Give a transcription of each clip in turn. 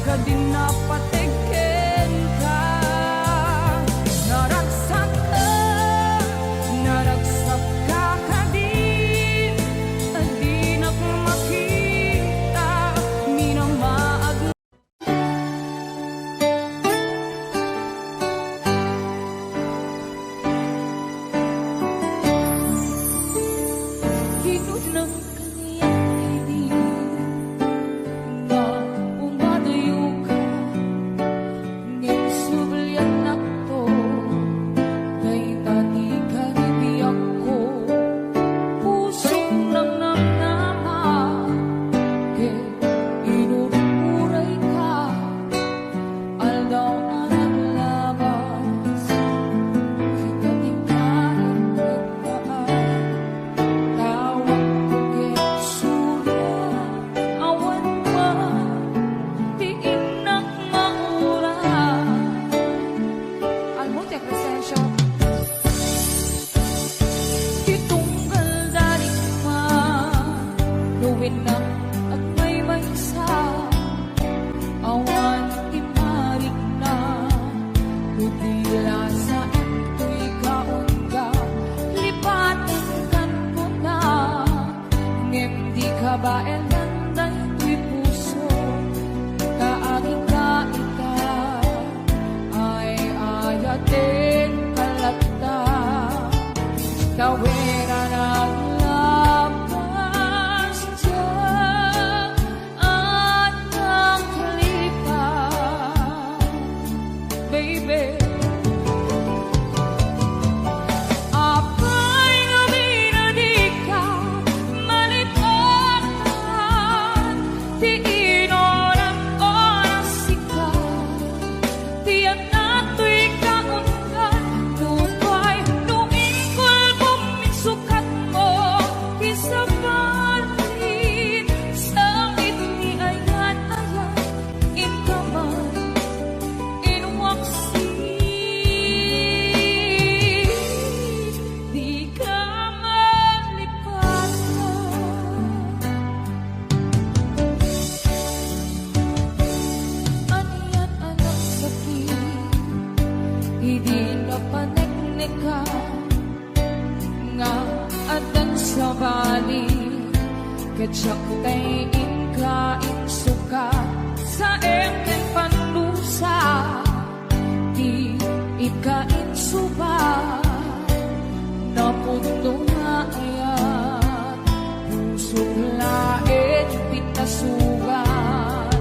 kadinapateken ka. Naragsak ka kadin, di na makita, minamaag. Hinod ng kaniyang ibig na umadayo ka, ngayong subalyan na to, kay tati ka ribiyak ko, pusong nang namnama, kay inururay ka, aldaw na naglabas, kay tati ka nagdaan. Tawag ko kay sulat, awan man, tiin ng maura. Almote presensya, titunggal dari ma, luwin na at may sa, awan imarik na, kutila sa ento'y kaunga, lipatan kan ko na, ngem di ka ba elanday tuy puso, kaaging ka ika, ay ayatin kalata, kawera ng labas dyan, at ng kalipan, baby. Apay gabi na di ka malipatan, di inoran oras ika, di at nato'y kaungan, lupay luingkol buminsukat mo, isabalin sa itni ayan-ayan, inkaman, inwaksi, di ka malipatan. Aniyan anak sakit, hindi na paneknek ka, nga adan sa bali, kadyak tay inkain suka, sa ekin panlusa, di ikain suba, napunto nga ayan, pusong lain pinasugat,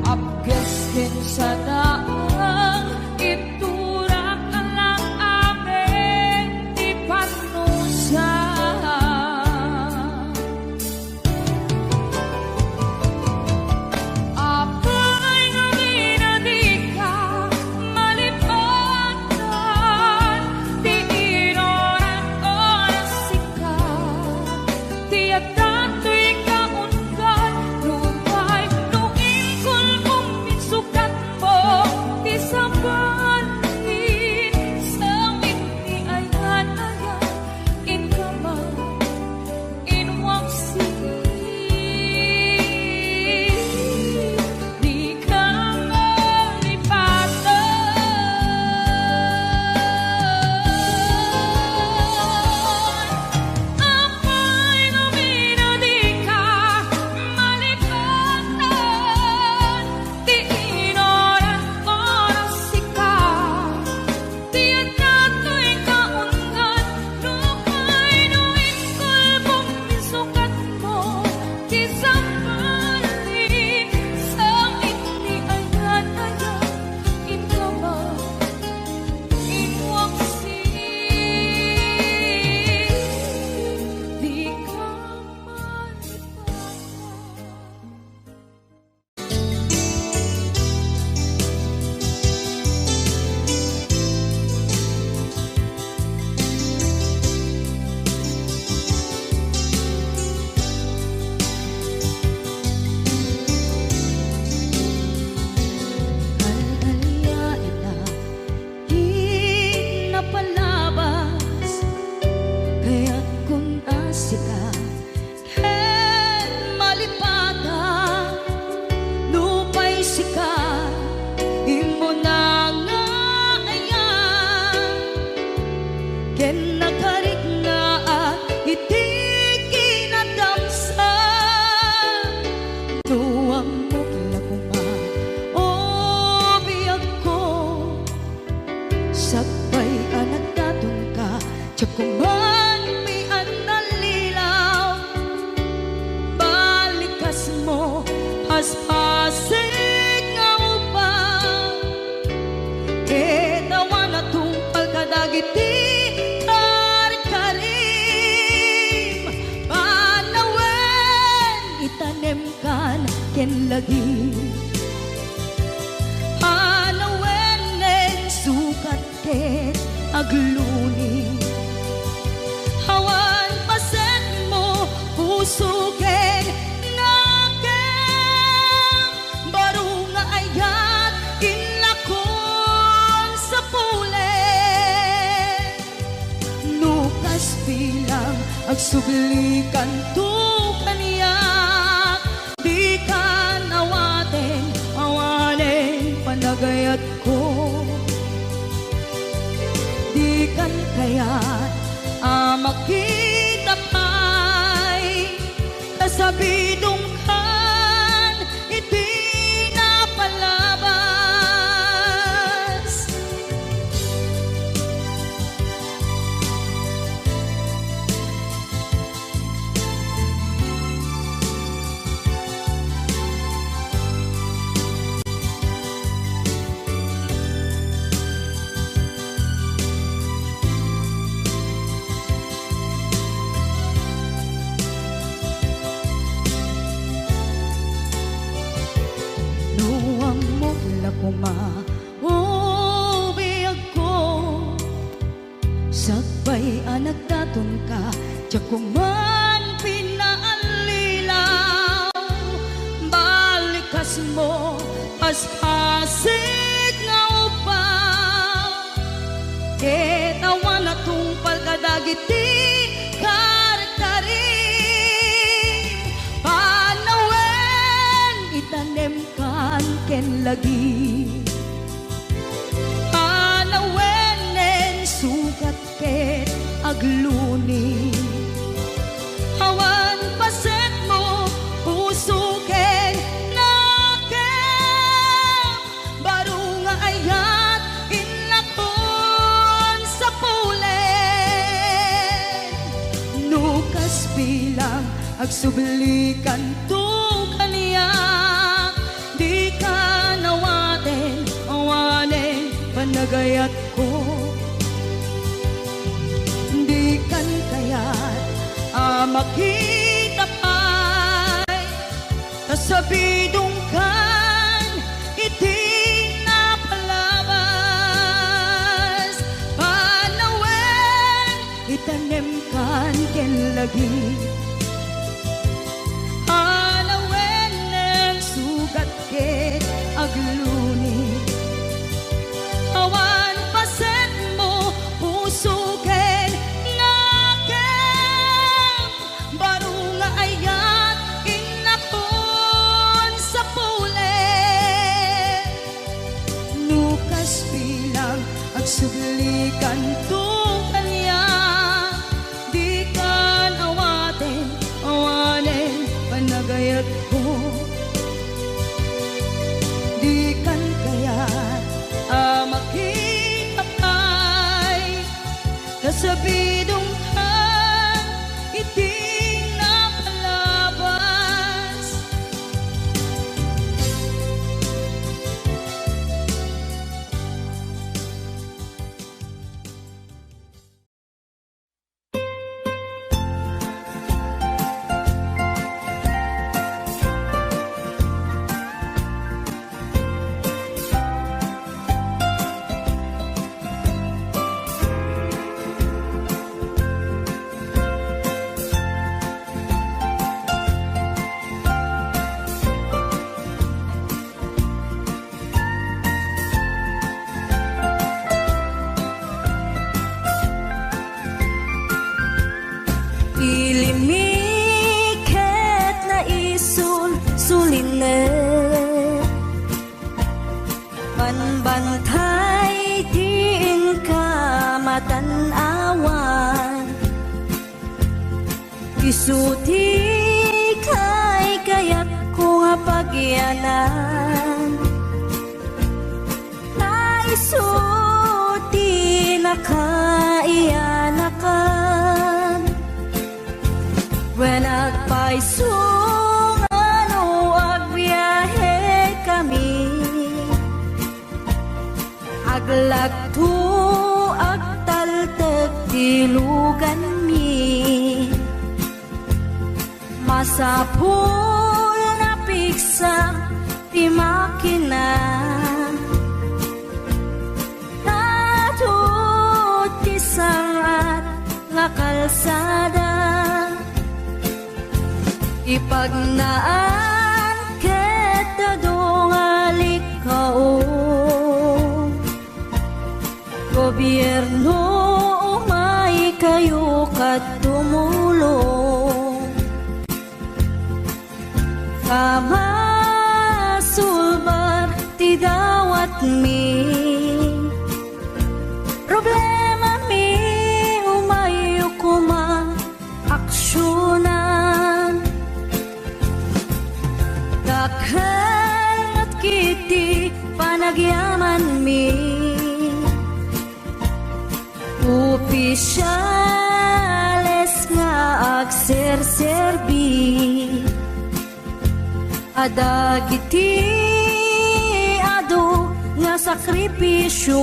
abges din sa daang, iturak ka lang amin, di panusa. Apay gabi na di ka malipatan, di inoran oras ika, di at dato'y kaungan, lupa ken lagi. Anawenen sukat ket agluni. Hawan paset mo puso ken nakem. Baru nga ayat inlakon sa pulen. Nukas bilang agsublikan tu kaniyak. Di ka nawaten awanen panagayat ko. Di kan kayat makita pa'y kasabidong kan iti napalabas. Nuwang mo lakuma o biyag ko. Sakbay anak daton ka tiyak kuman pinaalilaw. Balikas mo as-asig nga upaw. Ketawan na tungpal kadagiti karkarin. Panawen itanem kan ken lagi. Anawenen sukat ket agluni. Hawan paset mo puso ken nakem. Baru nga ayat inlakon sa pulen. Nukas bilang agsublikan tu kaniyak. Di ka nawaten awanen panagayat ko. Di kan kayat makita pa'y kasabidong kan iti napalabas. Panawen itanem kan ken lagi. Anawenen sugat ket agluni. Hawan paset mo puso ken nakem. Baru nga ayat inakon sa pulen. Nukas bilang agsublikan tu kaniyak. Di kan awaten awanen panagayat ko. Di kan kayat makita pa'y kasabidong kan iti napalabas. Ilimiket na isul suline. Panbantay din ka matanawan. Isuti kay kayat ko nga pagyanan. Naisuti na kaiyanakan. When agpaisong ano agbiyahe kami. Aglagto agtaltag dilugan mi. Masapul na pigsa sa ti makina Natut ti sangat nga kalsada Ipagnaan ket dadungal ikaw Gobyerno umay kayo kat tumulong Kamasulbar ti dawat mi Problema mi umayo kumang aksyonan Dakhan at kiti panagyaman mi Opisyales nga agserserbi Adagiti ado nga sakripisyo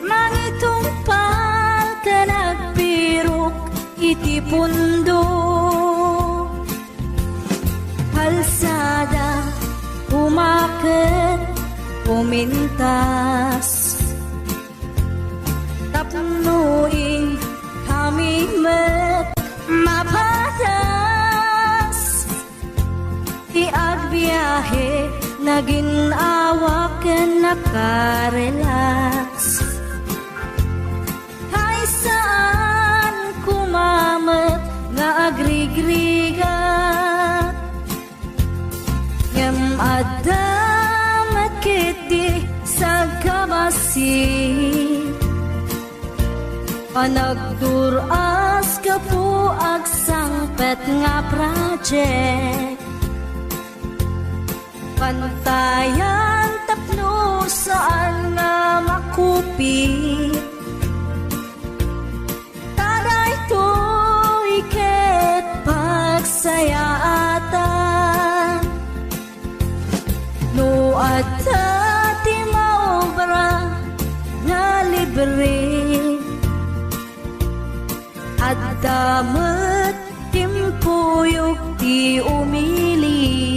Mangitumpal ka nagpirok iti pundo Kalsada umaket pumintas Tapnuin kami met mapatas Ti agbiyahe naging awaken nakarelax Hay saan kumamet nga agrigrigat Ngem adamat kiti sa kabasi Panagduras ka po agsangpet nga project Pantayan tapno saan nga makupit Taday to iket pagsayaatan No adta ti maobra nga libre At damat timpuyog ti umili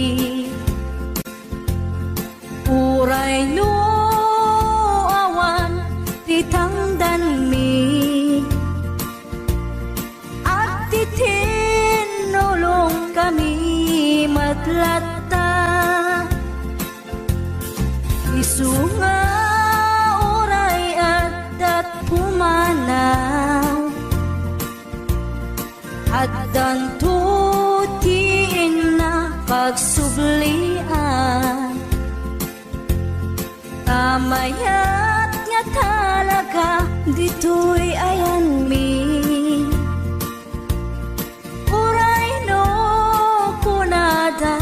Uray no awan ti tangdan mi At ti tinulong kami matlatta Isunga uray at pumanaw At dantutiin na pagsublian Tamayat nga talaga dito'y ayan mi Uray no kunada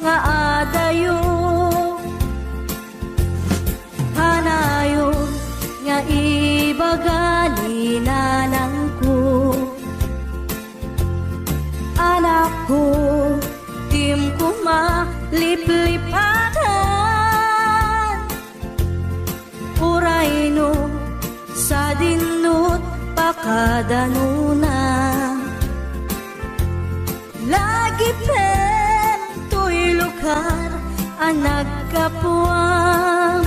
nga adayo Hanayon nga ibagani nanang ko Anak ko, tim ko maliplipatan Uray no, sa dinut pakadanuna Lagi pen to'y lugar ang nagkapuang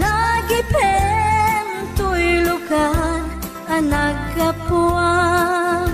Lagi pen to'y lugar ang nagkapuang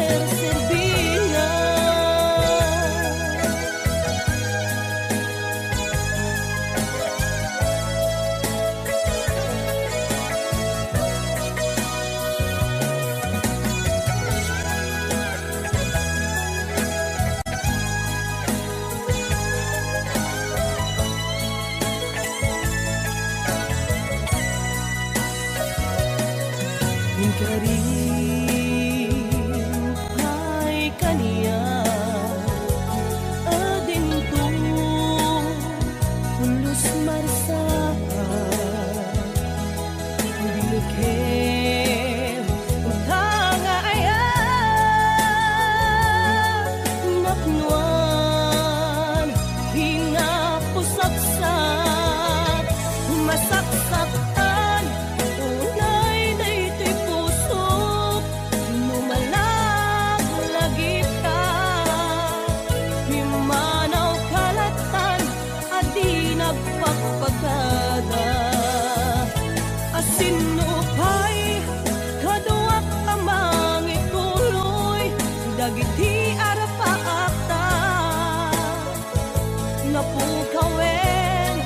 Servina. Yung karin ay kaniya adinto pulos marsa bilikhem tanga aya naknuan hinapusaksak masaksakan unay daytoy pusok numalag lagi ka himanaw kalatan adi nagpagpagada asinupay kaduak amang ituloy dagiti arapaakta napukawen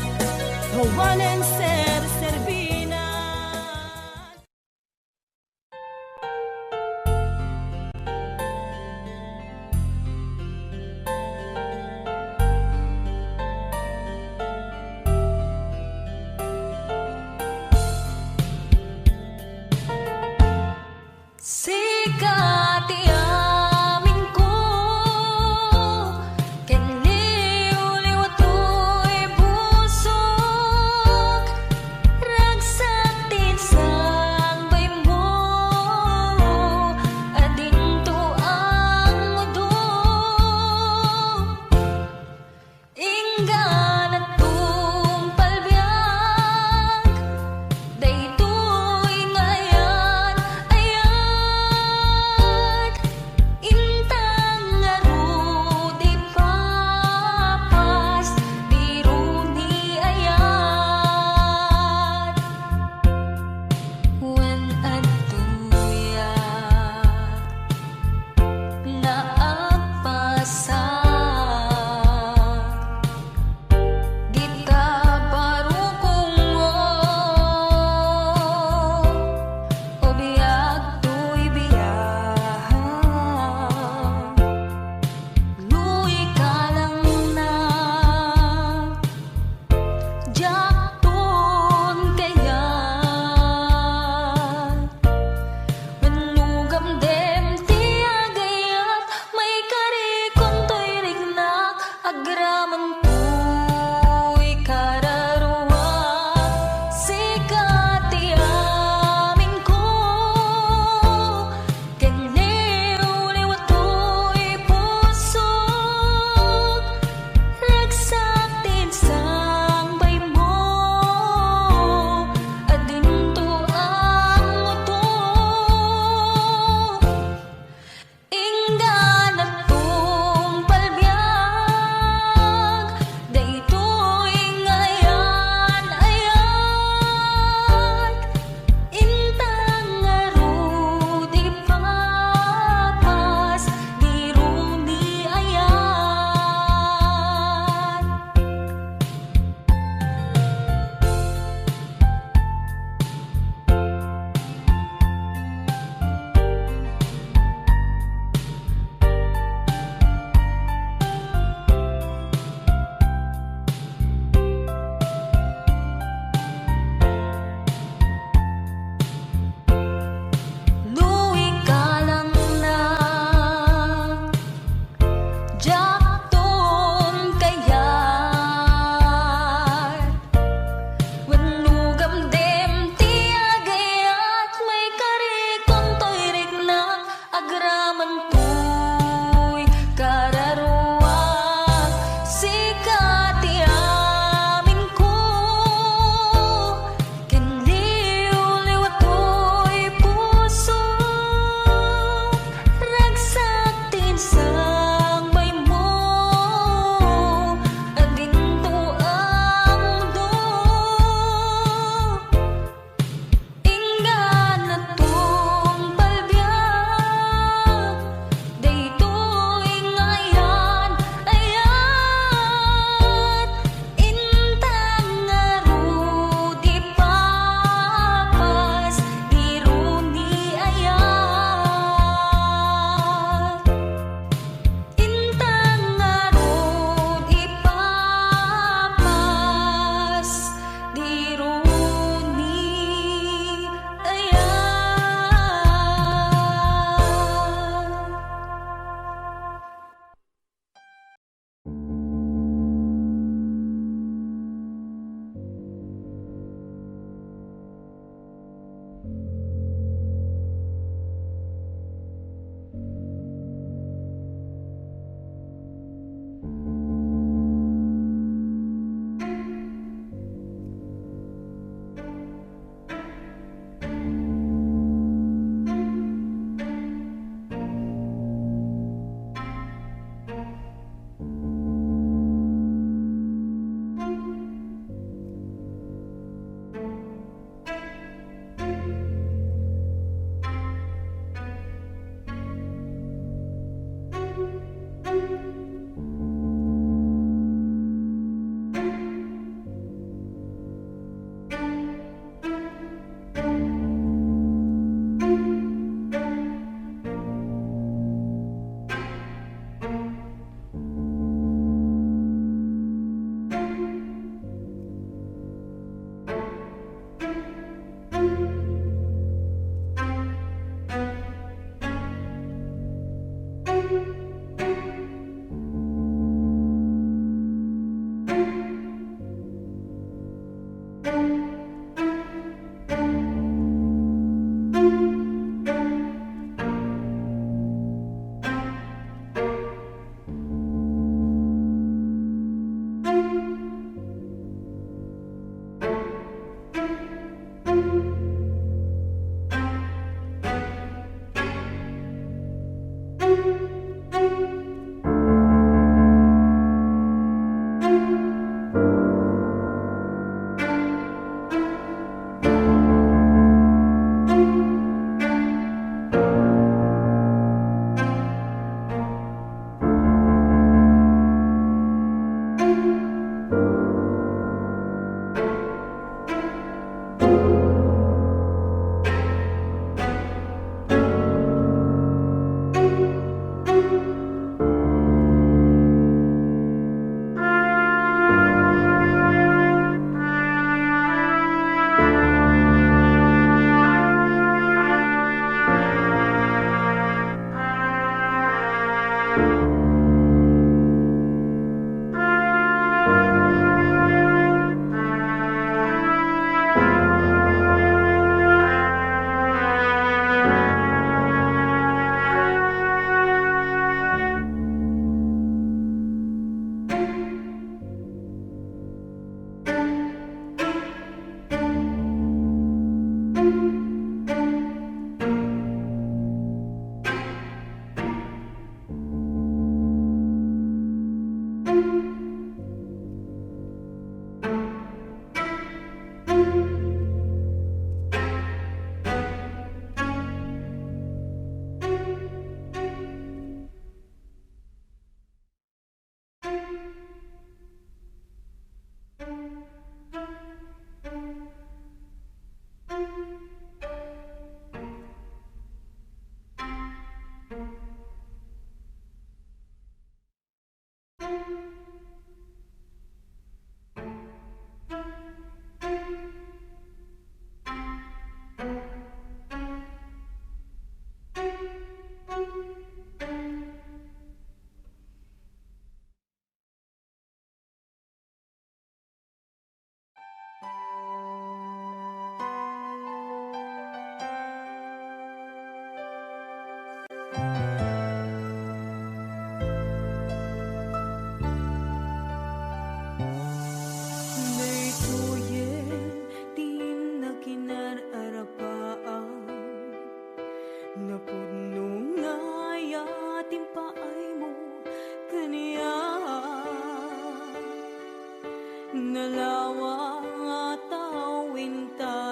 kawanen Servina. Sikat iamin ko Kiniuliw to'y busok Ragsak din sang bay mo Adinto ang mudo Inggan at tumpalbiyak Daytoy ngayan ayan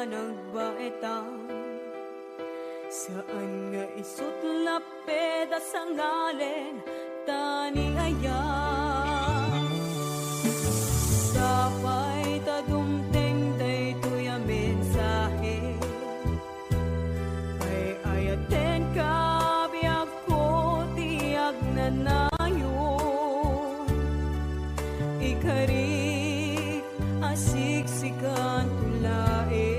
nagbaetang saan nga isut laped sa ngalen tani aya sapay ta dumteng daytoy a mensahe ay ayaten ka biag ko tiag nanayo ikarik asiksikan tulae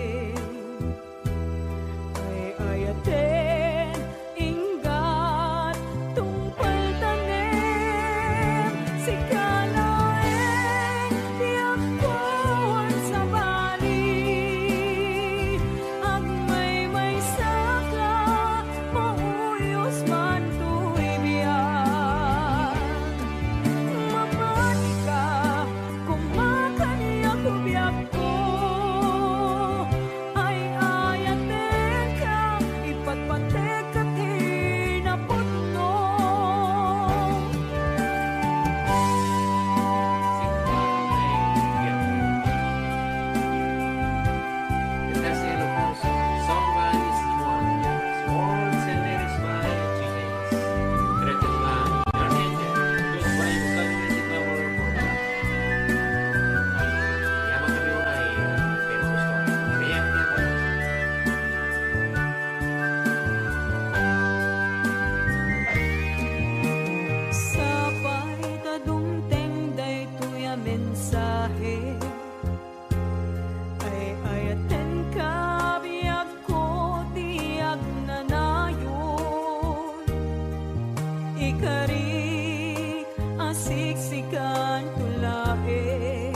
ay ayaten inggat tungpal tanem si kalaeng tiyak kuwan sa bali ag may saka mauyos man tuy biyak mapati ka kumakaniyak biyak ko ay ayaten ka ipatpatek at hinaputno sapay ta dumteng daytoy a mensahe ay ayaten ka biag ko tiag nanayon ikarik asiksikan tulae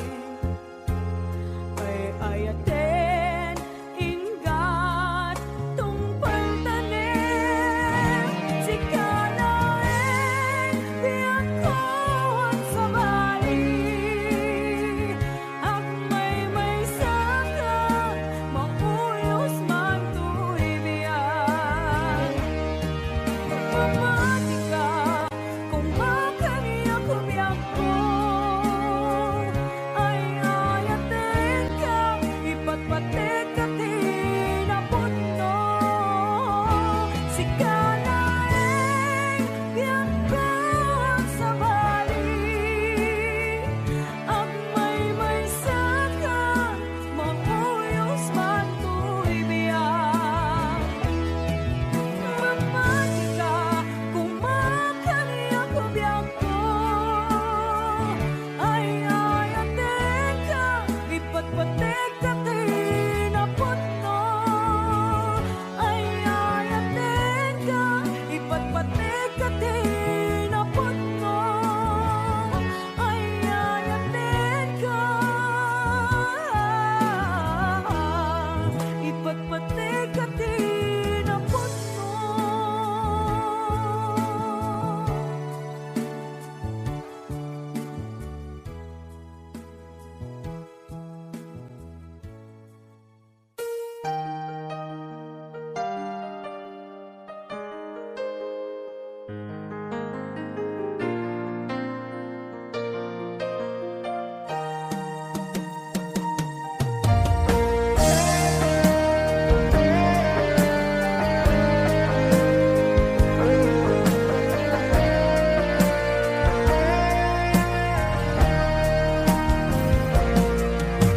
ay ayaten inggat tungpal tanem si kalaeng biag kuwan sa bali ag may saka mauyos man tuy biyak mamati ka kung makaniyak biyak ko ay ayaten ka ipatpatek at hinaputno si kalaeng biyak kuwan sa bali ag may saka mauyos man tuy biyak mamati ka kung makaniyak biyak ko ay ayaten ka ipatpatek at hinaputno ay ayaten ka ipatpatek at hinaputno ay ayaten ka ipatpatek at hinaputno.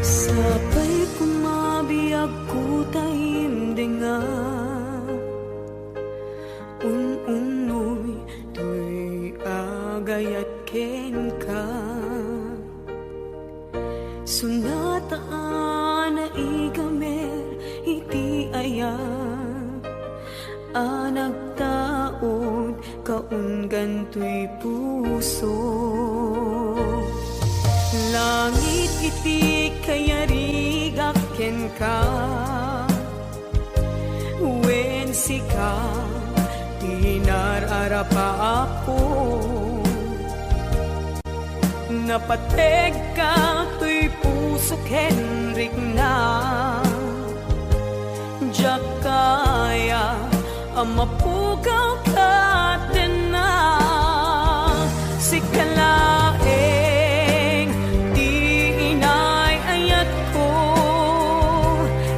Sapay kumabiyag ko taimdenga unoy tuy agayat ken ka sunataan na igamer iti aya anagtaod kaunggan tuy puso langit iti kayarigak ken ka wen sika tinararapa ako napateg ka tuy puso kenrik na jakaya amapugaw ka din na si kalaeng di inay ayat ko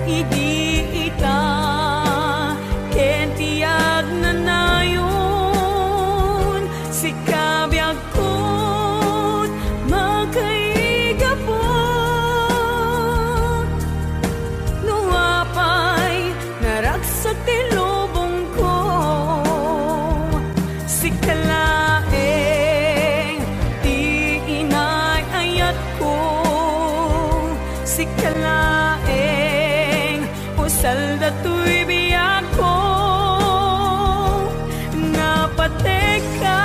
idiita ken tiyag na nayon si kabyag ko't magkaigapon nuapay naragsak ti lubong ko si kalaeng ti inay ayat ko si kalaeng usal dato'y biyak ko napateka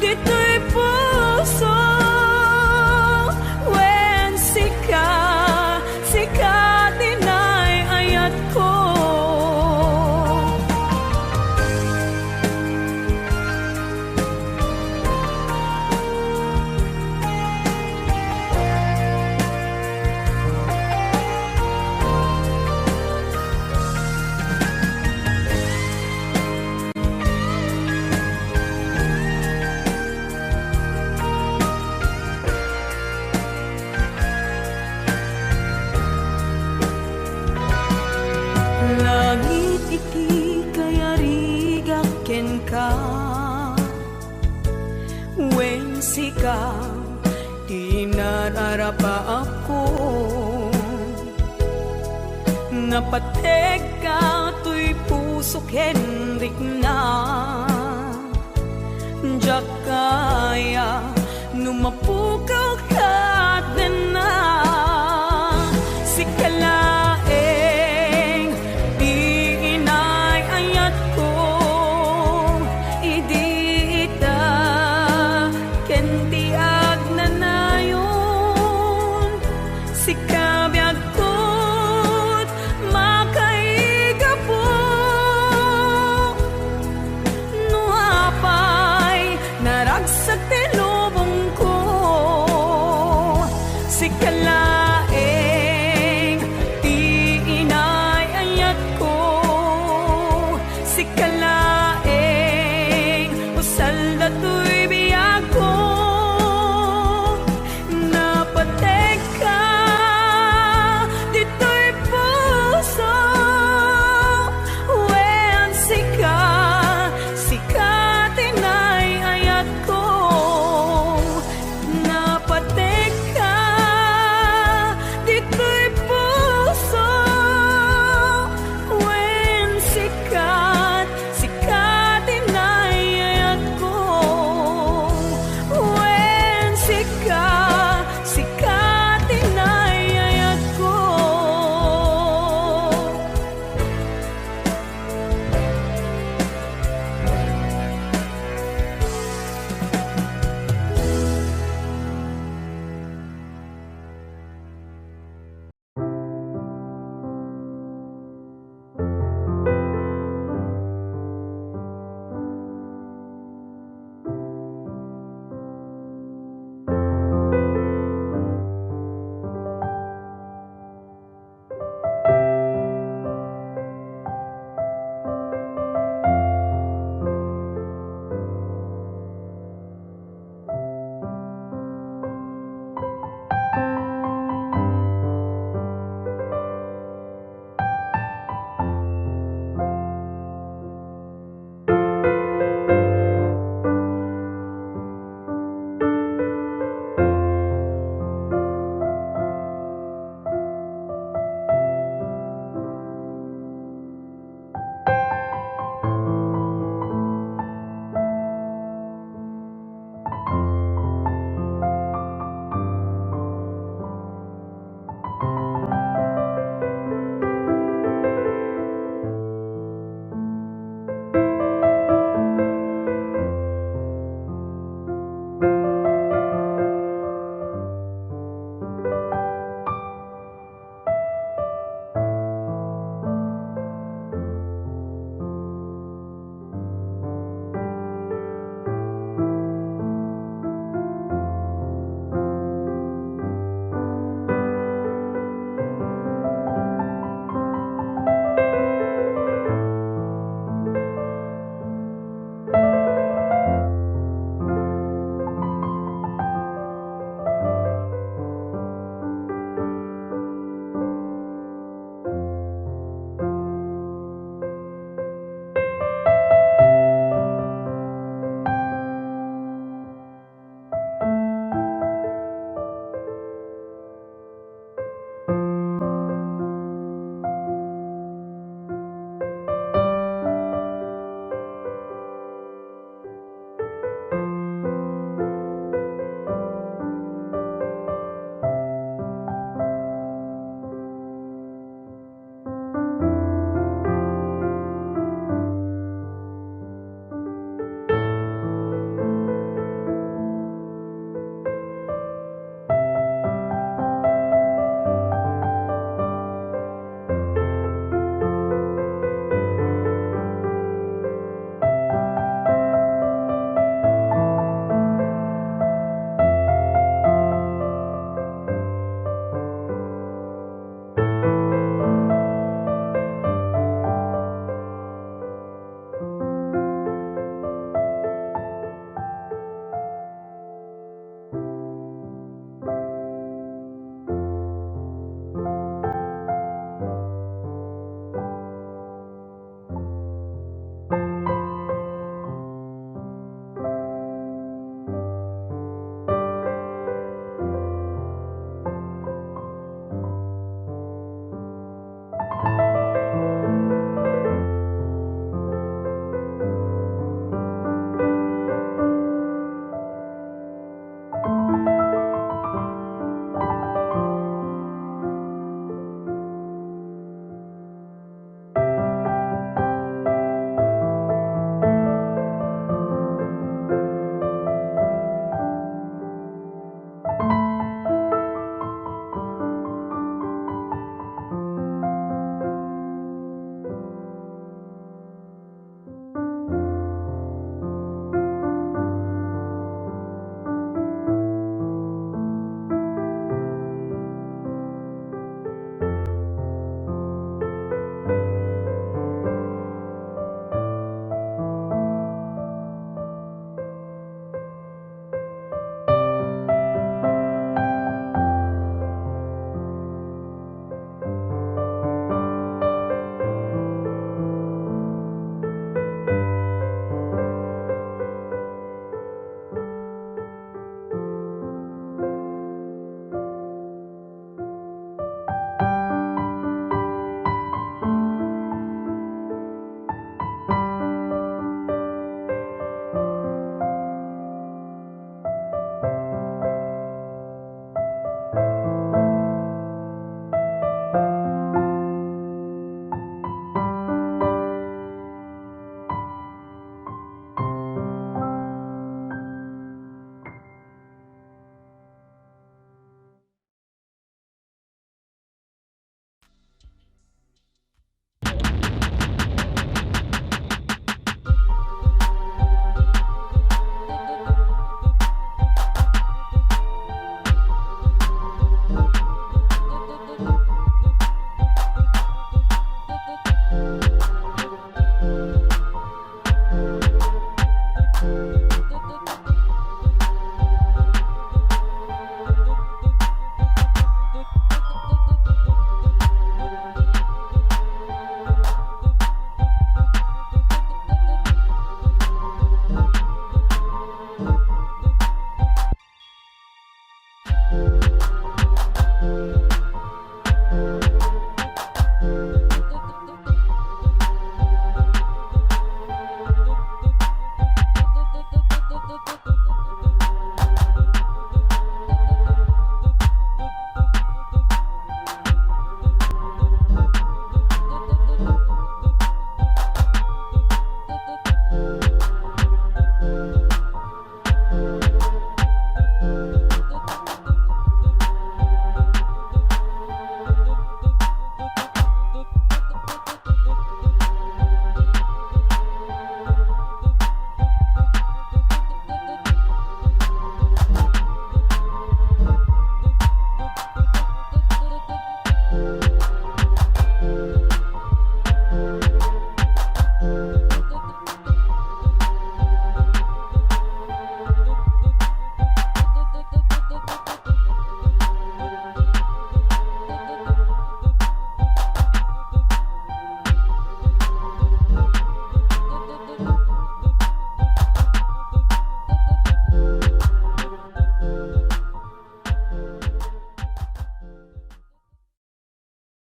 dito'y puso when sika dinay ayat ko langit iti kayariga ken ka wen sika ti nararapa ako napateg ka to'y puso ken rikna diyak kaya numapuka